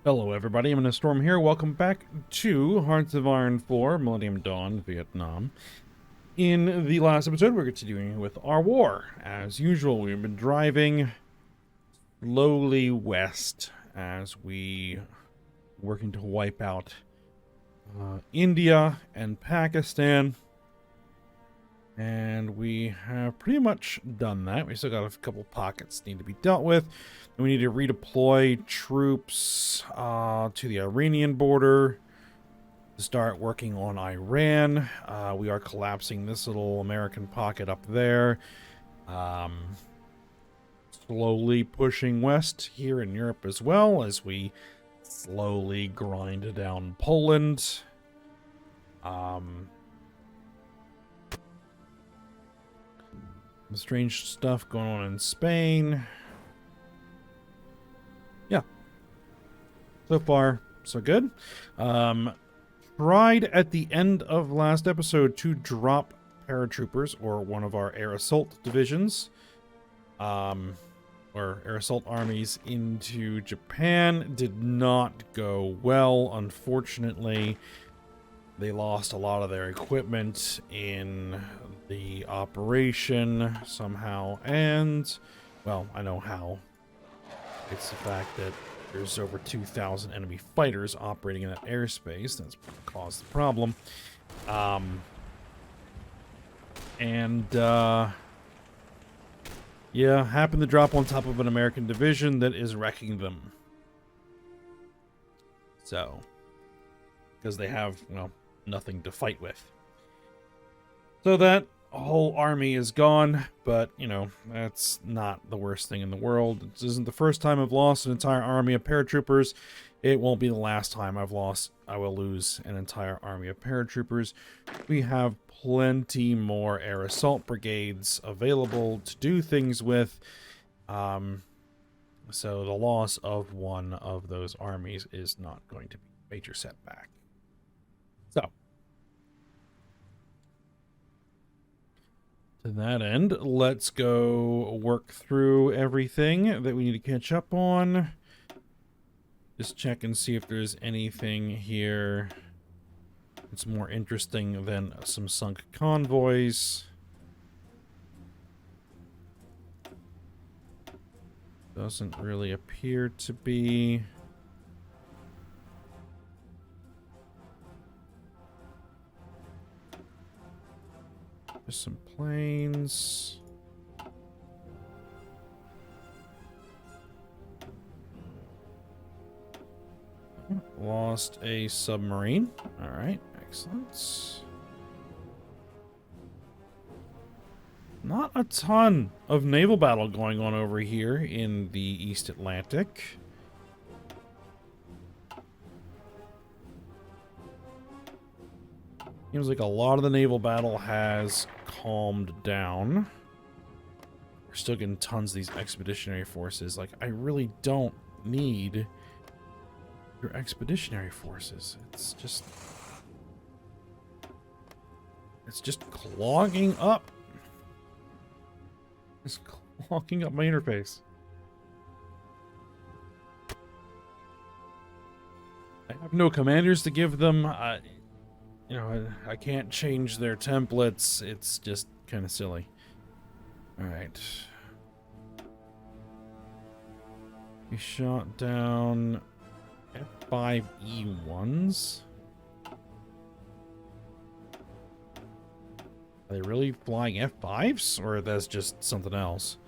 Hello everybody, I'm in a storm here. Welcome back to Hearts of Iron 4, Millennium Dawn, Vietnam. In the last episode, we're continuing with our war. As usual, we've been driving slowly west as we working to wipe out India and Pakistan. And we have pretty much done that. We still got a couple pockets need to be dealt with. And we need to redeploy troops to the Iranian border to start working on Iran. We are collapsing this little American pocket up there. Slowly pushing west here in Europe as well as we slowly grind down Poland. Strange stuff going on in Spain. Yeah. So far, so good. Tried at the end of last episode to drop paratroopers, or one of our air assault divisions, or air assault armies into Japan. Did not go well, unfortunately. They lost a lot of their equipment in the operation somehow, and, well, I know how. It's the fact that there's over 2,000 enemy fighters operating in that airspace. That's what caused the problem. Yeah, happened to drop on top of an American division that is wrecking them. So, because they have, well, nothing to fight with. So that whole army is gone, but, you know, that's not the worst thing in the world. This isn't the first time I've lost an entire army of paratroopers. It won't be the last time I will lose an entire army of paratroopers. We have plenty more air assault brigades available to do things with. So the loss of one of those armies is not going to be a major setback. So, to that end, let's go work through everything that we need to catch up on. Just check and see if there's anything here that's more interesting than some sunk convoys. Doesn't really appear to be. Just some planes. Lost a submarine. All right, excellent. Not a ton of naval battle going on over here in the East Atlantic. Seems like a lot of the naval battle has calmed down. We're still getting tons of these expeditionary forces. Like, I really don't need your expeditionary forces. It's just clogging up. It's clogging up my interface. I have no commanders to give them. You know, I can't change their templates. It's just kind of silly. Alright. We shot down F5E1s. Are they really flying F5s? Or that's just something else?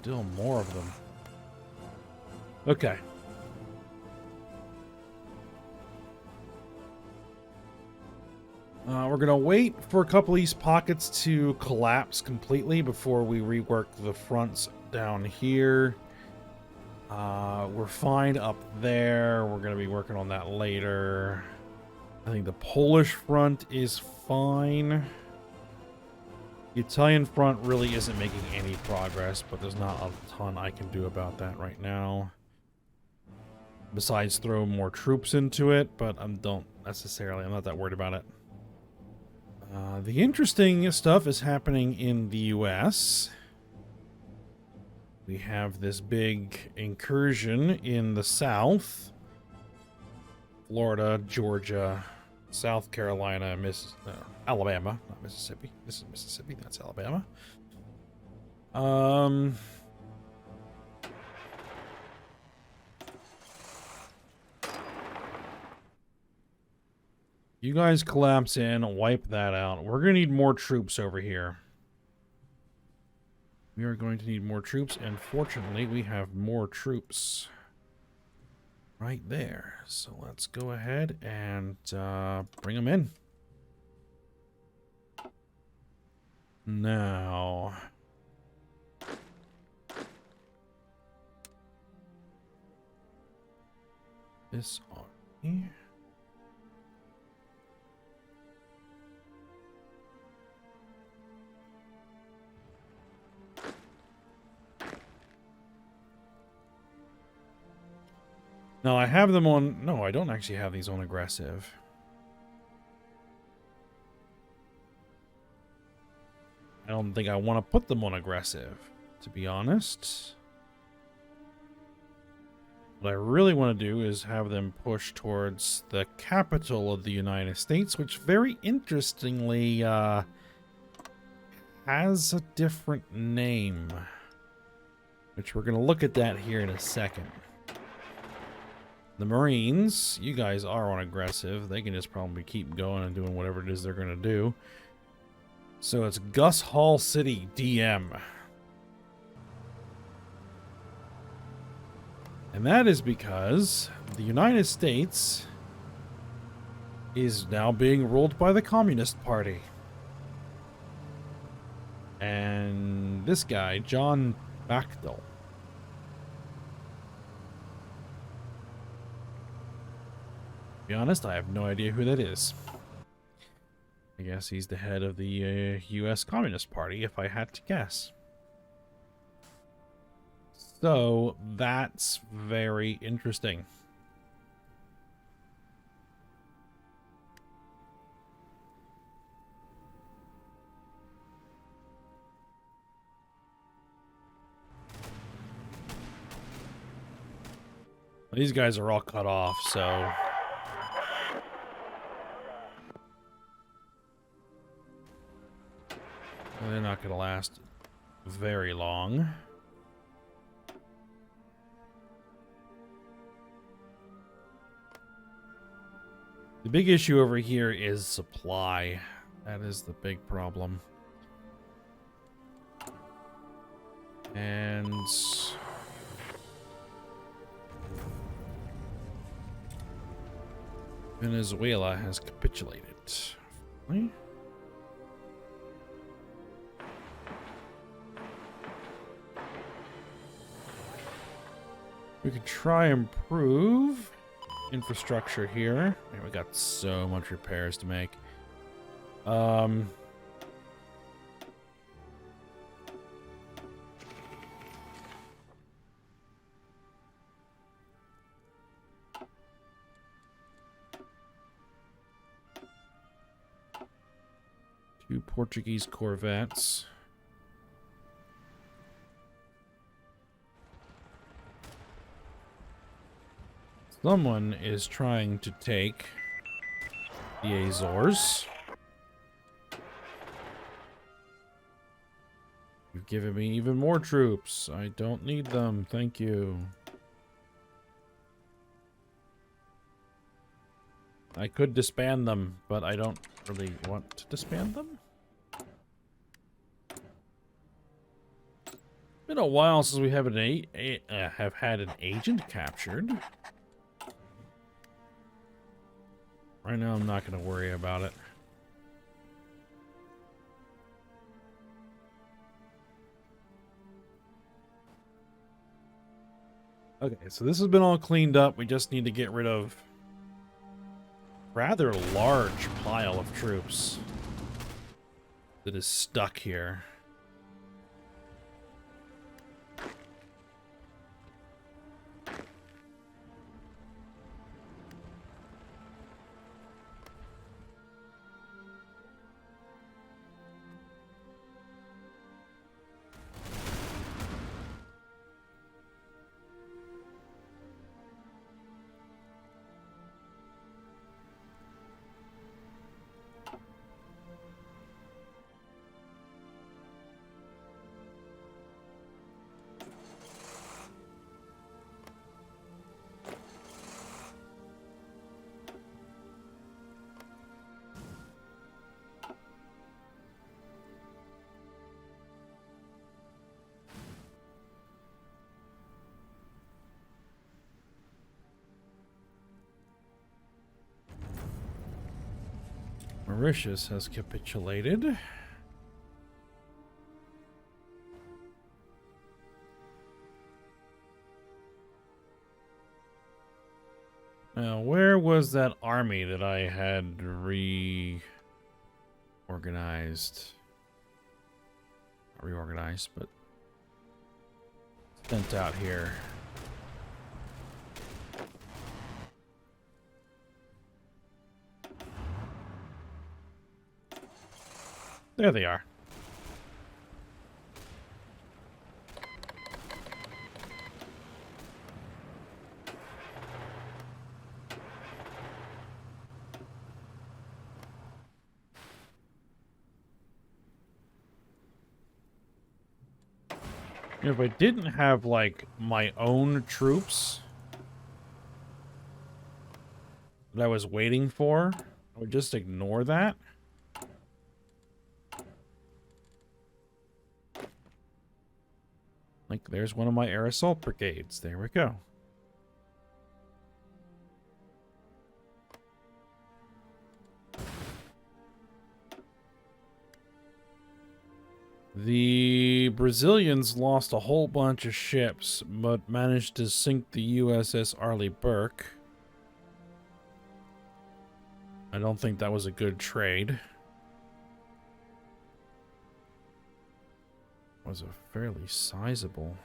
Still more of them. Okay. We're going to wait for a couple of these pockets to collapse completely before we rework the fronts down here. We're fine up there. We're going to be working on that later. I think the Polish front is fine. The Italian front really isn't making any progress, but there's not a ton I can do about that right now. Besides throw more troops into it, but I'm not that worried about it. The interesting stuff is happening in the US. We have this big incursion in the south. Florida, Georgia, South Carolina, Alabama, not Mississippi. This is Mississippi, that's Alabama. You guys collapse in, wipe that out. We're going to need more troops over here. We are going to need more troops, and fortunately, we have more troops right there. So let's go ahead and bring them in. Now, this army. No, I have them on... No, I don't actually have these on aggressive. I don't think I want to put them on aggressive, to be honest. What I really want to do is have them push towards the capital of the United States, which very interestingly has a different name. Which we're going to look at that here in a second. The Marines, you guys are on aggressive. They can just probably keep going and doing whatever it is they're going to do. So it's Gus Hall City, DM. And that is because the United States is now being ruled by the Communist Party. And this guy, John Bachtel, to be honest, I have no idea who that is. I guess he's the head of the U.S. Communist Party, if I had to guess. So, that's very interesting. These guys are all cut off, so... they're not going to last very long. The big issue over here is supply. That is the big problem. And... Venezuela has capitulated. Really? We could try and improve infrastructure here. Man, we got so much repairs to make. Two Portuguese corvettes. Someone is trying to take the Azores. You've given me even more troops. I don't need them. Thank you. I could disband them, but I don't really want to disband them. Been a while since we have have had an agent captured. Right now, I'm not going to worry about it. Okay, so this has been all cleaned up. We just need to get rid of a rather large pile of troops that is stuck here. Mauritius has capitulated. Now, where was that army that I had reorganized? Not reorganized, but sent out here. There they are. If I didn't have, like, my own troops that I was waiting for, I would just ignore that. Like, there's one of my air assault brigades. There we go. The Brazilians lost a whole bunch of ships, but managed to sink the USS Arleigh Burke. I don't think that was a good trade. It was a fairly sizable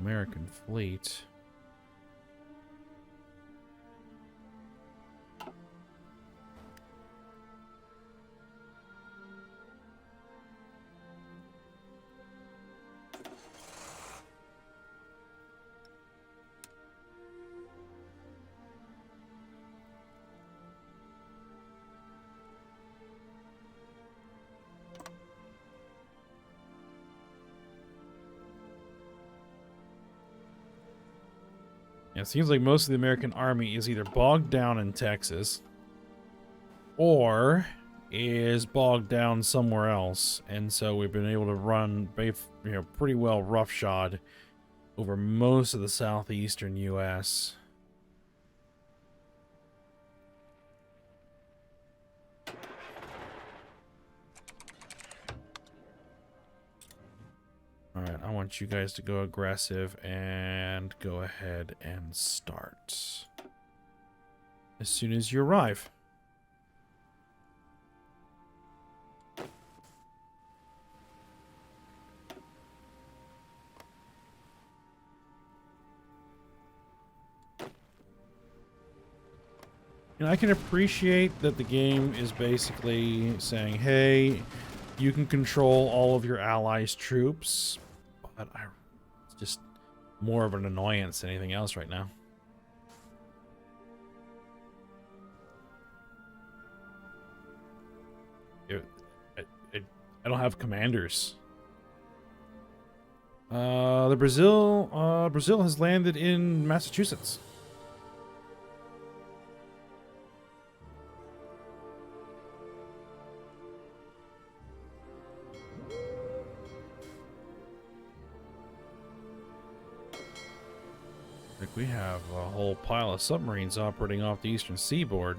American fleet. Yeah, it seems like most of the American army is either bogged down in Texas or is bogged down somewhere else. And so we've been able to run, pretty well roughshod over most of the southeastern U.S. Alright, I want you guys to go aggressive and go ahead and start as soon as you arrive. And I can appreciate that the game is basically saying, hey, you can control all of your allies' troops, but it's just more of an annoyance than anything else right now. I don't have commanders. Brazil has landed in Massachusetts. Like we have a whole pile of submarines operating off the eastern seaboard.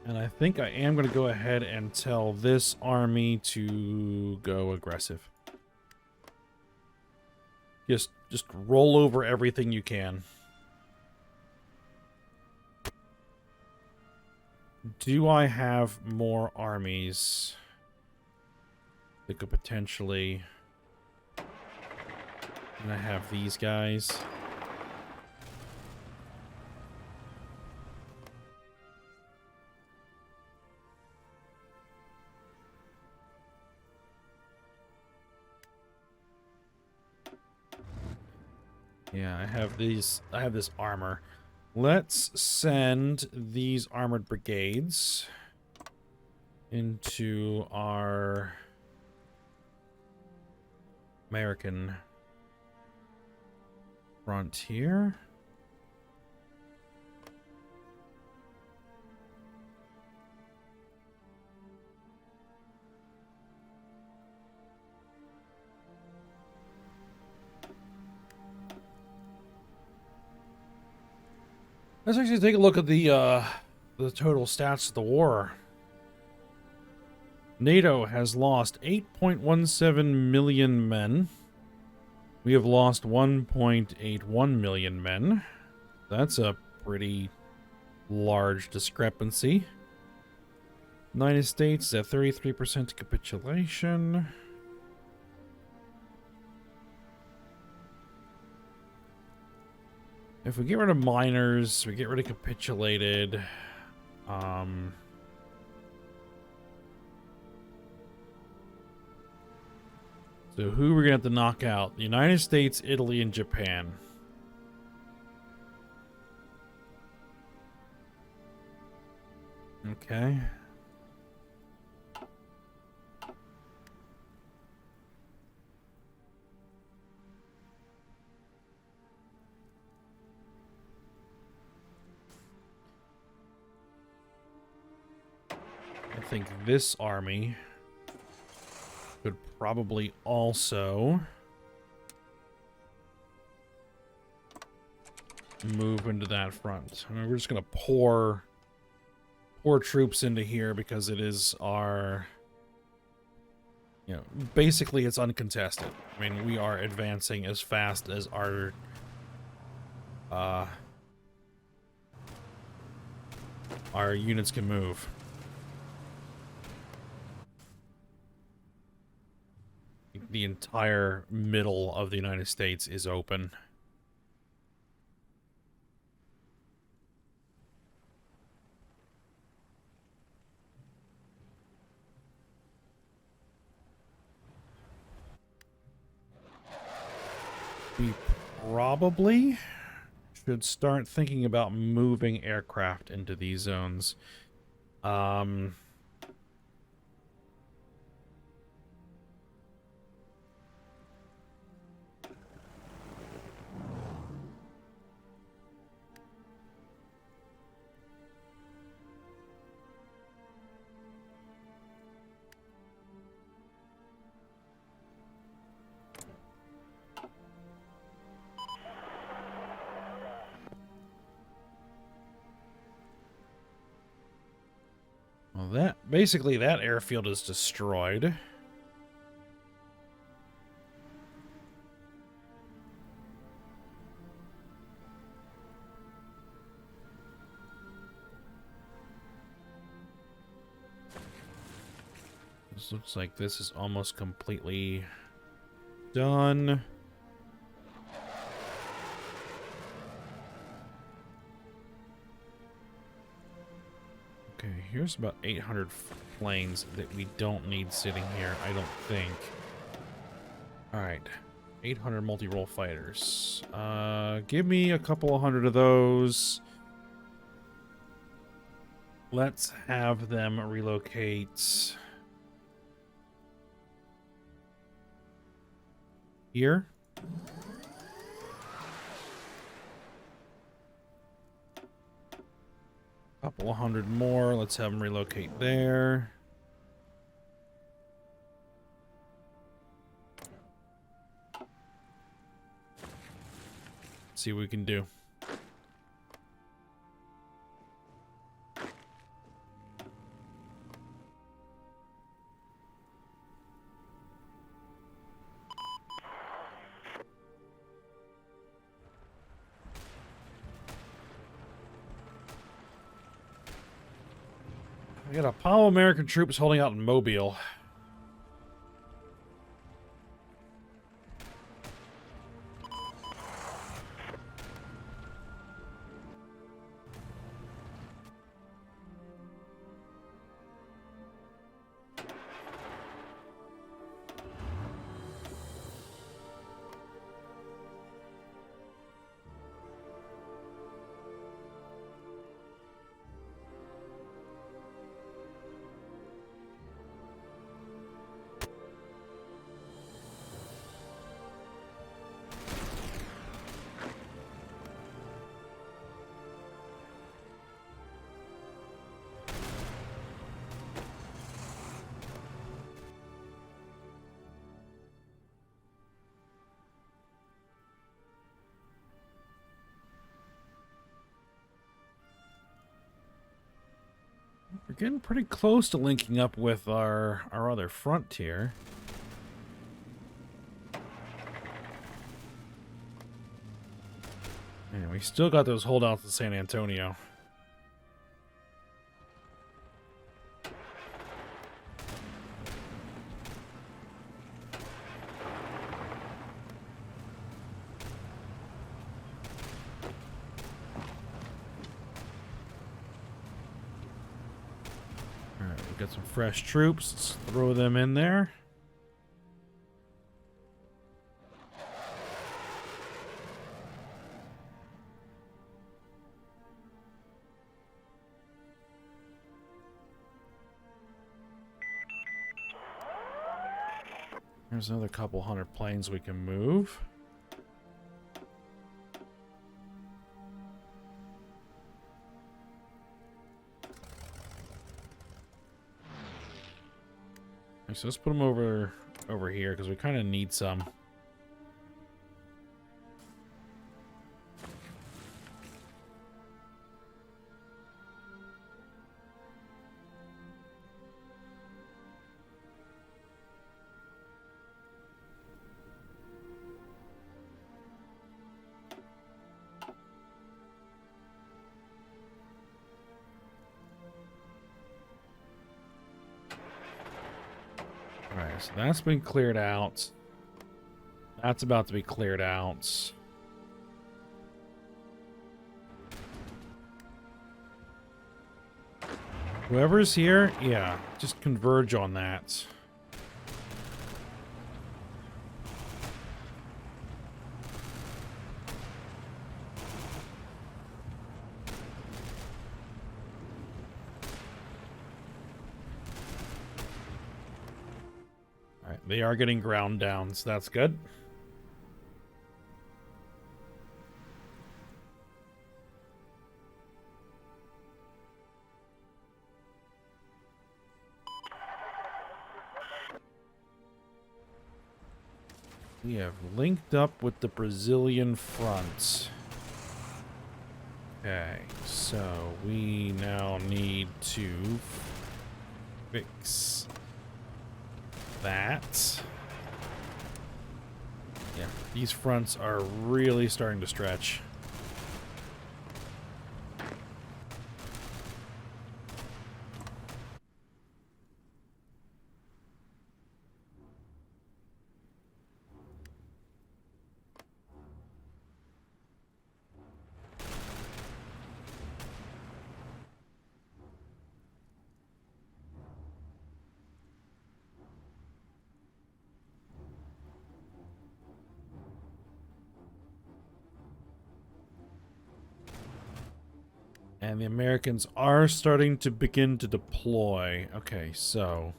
And I think I am going to go ahead and tell this army to go aggressive. Just roll over everything you can. Do I have more armies that could potentially... And I have these guys. Yeah, I have this armor. Let's send these armored brigades into our American frontier. Let's actually take a look at the total stats of the war. NATO has lost 8.17 million men. We have lost 1.81 million men. That's a pretty large discrepancy. United States at 33% capitulation. If we get rid of miners, we get rid of capitulated. So who are we going to have to knock out? The United States, Italy, and Japan. Okay. I think this army could probably also move into that front. I mean, we're just going to pour troops into here because it is our, you know, basically it's uncontested. I mean, we are advancing as fast as our units can move. The entire middle of the United States is open. We probably should start thinking about moving aircraft into these zones. Well, basically that airfield is destroyed. This looks like this is almost completely done. Okay, here's about 800 planes that we don't need sitting here, I don't think. Alright, 800 multi-role fighters. Give me a couple of hundred of those. Let's have them relocate here. Couple of hundred more. Let's have them relocate there. See what we can do. We got a pile of American troops holding out in Mobile. We're getting pretty close to linking up with our other frontier. And we still got those holdouts in San Antonio. Alright, we got some fresh troops. Let's throw them in there. There's another couple hundred planes we can move. So let's put them over here because we kind of need some. Alright, so that's been cleared out. That's about to be cleared out. Whoever's here, yeah, just converge on that. They are getting ground down, so that's good. We have linked up with the Brazilian front. Okay, so we now need to fix that. Yeah, these fronts are really starting to stretch. And the Americans are starting to begin to deploy. Okay, so...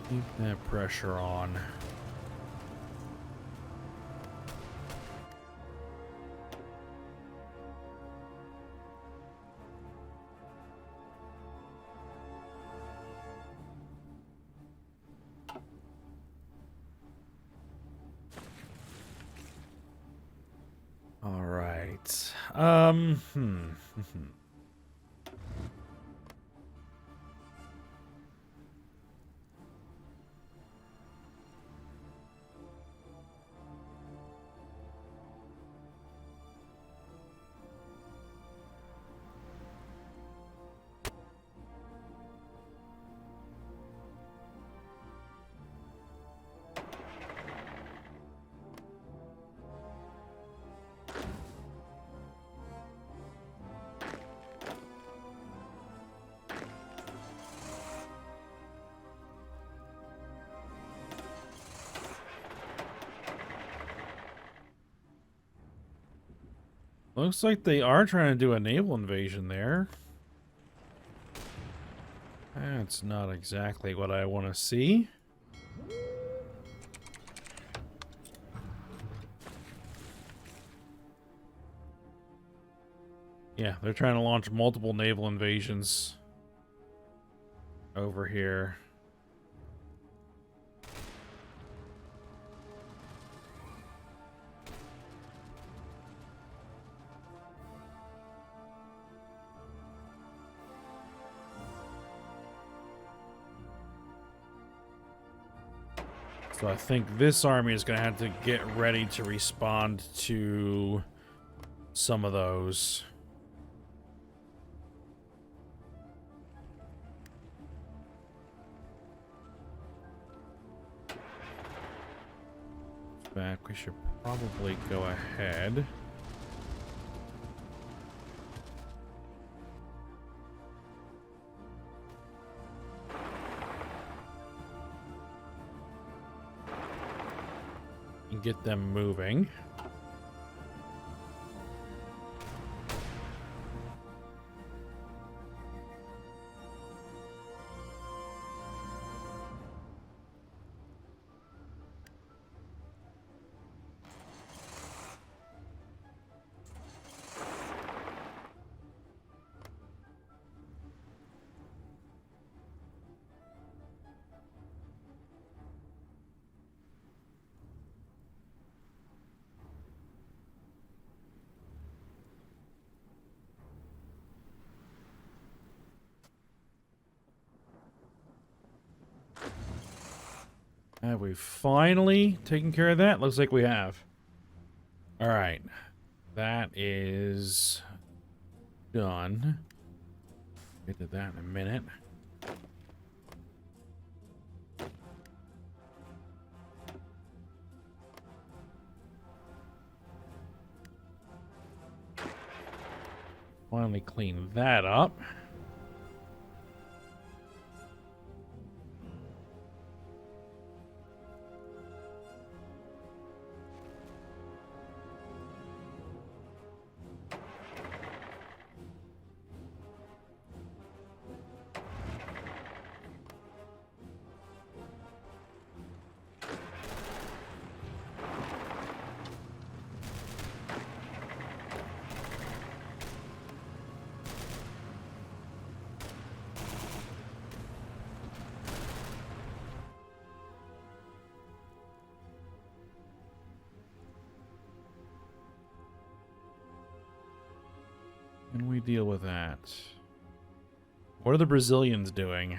keep that pressure on. All right. Looks like they are trying to do a naval invasion there. That's not exactly what I want to see. Yeah, they're trying to launch multiple naval invasions. over here. So I think this army is going to have to get ready to respond to some of those. Back, we should probably go ahead. And get them moving. Have we finally taken care of that? Looks like we have. All right. That is done. Get to that in a minute. Finally clean that up. Can we deal with that? What are the Brazilians doing?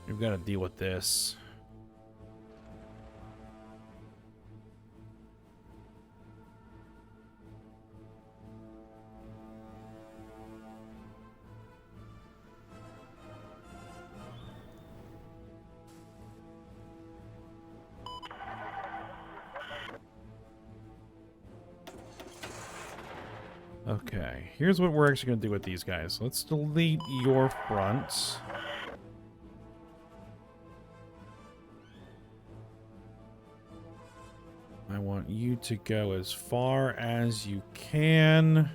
We've got to deal with this. Okay, here's what we're actually going to do with these guys. Let's delete your fronts. I want you to go as far as you can.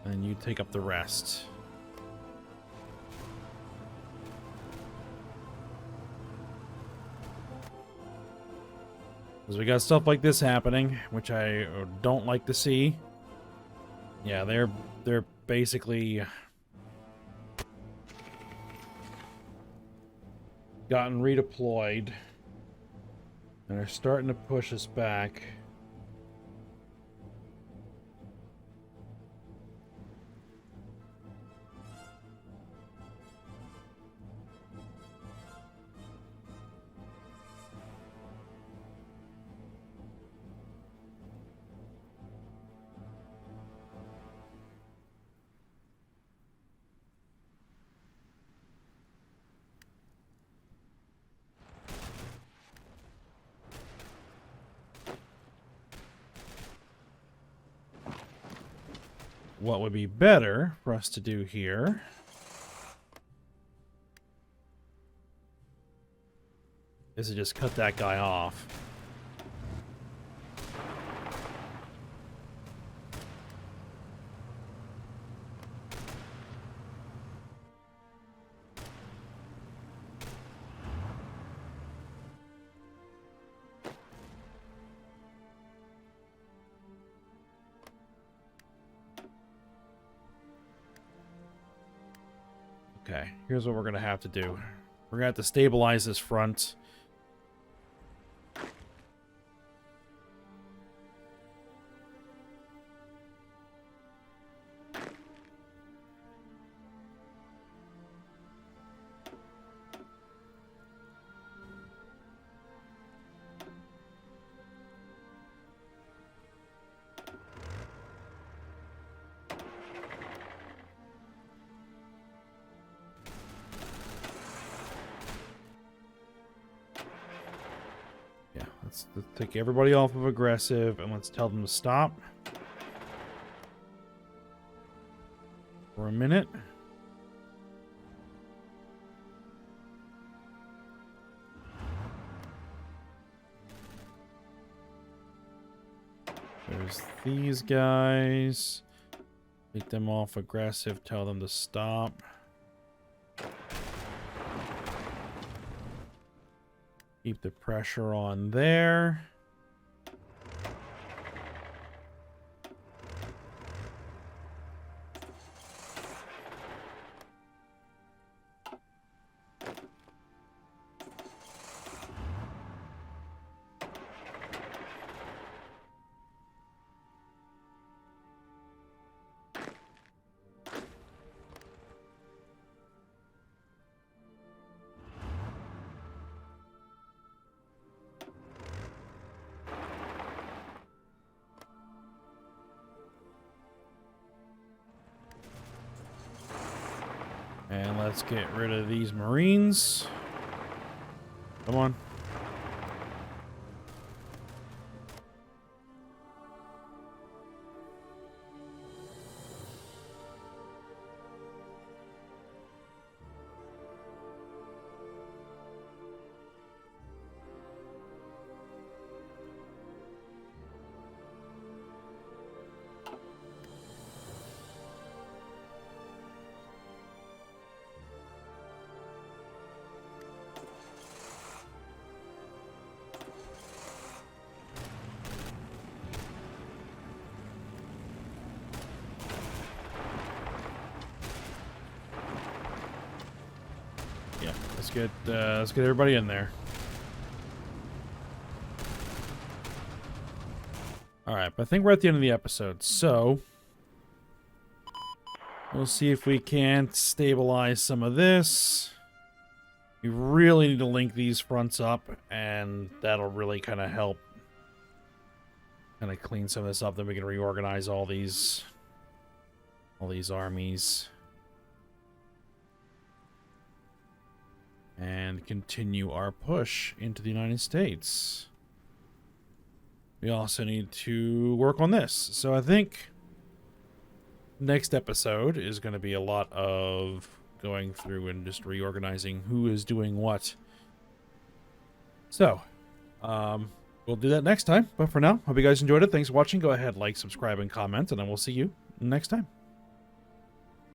And you take up the rest. Because we got stuff like this happening, which I don't like to see. Yeah, they're basically gotten redeployed and are starting to push us back. What would be better for us to do here is to just cut that guy off. Okay, here's what we're going to have to do. We're going to have to stabilize this front. Let's take everybody off of aggressive and let's tell them to stop for a minute. There's these guys. Take them off aggressive, tell them to stop. Keep the pressure on there. And let's get rid of these Marines. Come on. Let's get everybody in there. All right, but I think we're at the end of the episode, so we'll see if we can't stabilize some of this. We really need to link these fronts up, and that'll really kind of help kind of clean some of this up. Then we can reorganize all these armies. And continue our push into the United States. We also need to work on this. So I think next episode is going to be a lot of going through and just reorganizing who is doing what. So, we'll do that next time. But for now, hope you guys enjoyed it. Thanks for watching. Go ahead, like, subscribe, and comment, and I will see you next time.